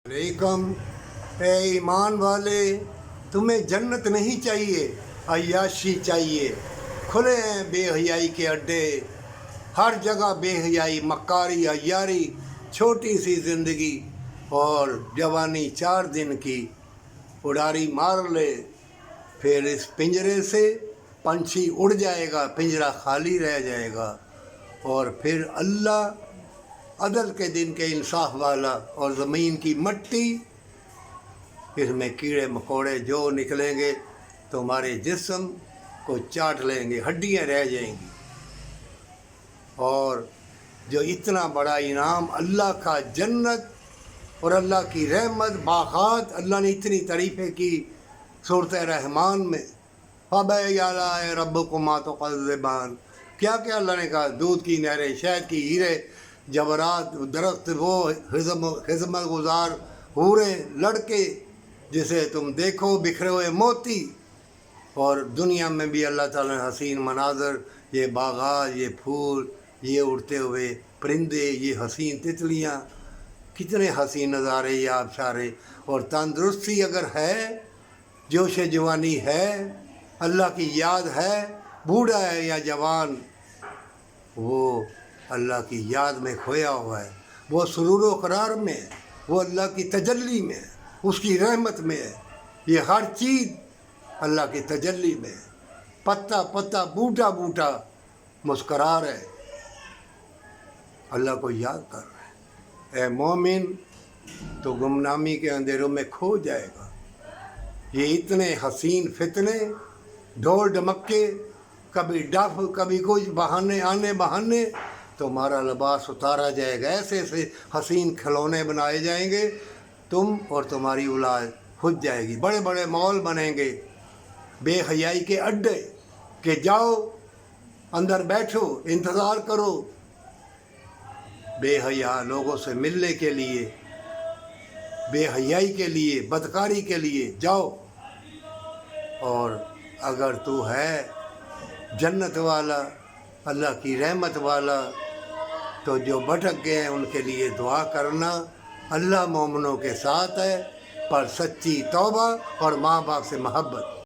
अलैकुम। ए ईमान वाले, तुम्हें जन्नत नहीं चाहिए, अय्याशी चाहिए। खुले हैं बेहयाई के अड्डे, हर जगह बेहयाई, मक्कारी, अय्यारी। छोटी सी ज़िंदगी और जवानी 4 दिन की, उड़ारी मार ले, फिर इस पिंजरे से पंछी उड़ जाएगा, पिंजरा खाली रह जाएगा। और फिर अल्लाह अदल के दिन के इंसाफ वाला, और ज़मीन की मट्टी, इसमें कीड़े मकोड़े जो निकलेंगे तुम्हारे जिस्म को चाट लेंगे, हड्डियाँ रह जाएंगी। और जो इतना बड़ा इनाम अल्लाह का, जन्नत और अल्लाह की रहमत, बाग़ात, अल्लाह ने इतनी तारीफ़ें की सूरत रहमान में। फ़बैयाला रब्बुकुमा तुकज़्ज़िबान, क्या क्या अल्लाह ने कहा। दूध की नहरें, शहद की हीरे जवरात, दरख्त वो खिदमत गुजार हूरे, लड़के जिसे तुम देखो बिखरे हुए मोती। और दुनिया में भी अल्लाह ताला ने हसीन मनाजर, ये बागात, ये फूल, ये उड़ते हुए परिंदे, ये हसीन तितलियाँ, कितने हसीन नज़ारे ये आबशारे। और तंदुरुस्ती अगर है, जोश जवानी है, अल्लाह की याद है, बूढ़ा है या जवान, वो अल्लाह की याद में खोया हुआ है, वो सुरूर व करार में है, वो अल्लाह की तजल्ली में है, उसकी रहमत में है। ये हर चीज़ अल्लाह की तजल्ली में है। पत्ता पत्ता, बूटा बूटा मुस्करा रहे, अल्लाह को याद कर रहे। ए मोमिन, तो गुमनामी के अंधेरों में खो जाएगा। ये इतने हसीन फितने, ढोल ढमक्के, कभी डफ, कभी कुछ बहाने, आने बहाने, तुम्हारा लिबास उतारा जाएगा। ऐसे ऐसे हसीन खिलौने बनाए जाएंगे, तुम और तुम्हारी औलाद खुद जाएगी। बड़े बड़े मॉल बनेंगे, बेहयाई के अड्डे, कि जाओ अंदर बैठो, इंतज़ार करो बेहया लोगों से मिलने के लिए, बेहयाई के लिए, बदकारी के लिए जाओ। और अगर तू है जन्नत वाला, अल्लाह की रहमत वाला, तो जो भटक गए हैं उनके लिए दुआ करना। अल्लाह मोमिनों के साथ है, पर सच्ची तौबा और माँ बाप से मोहब्बत।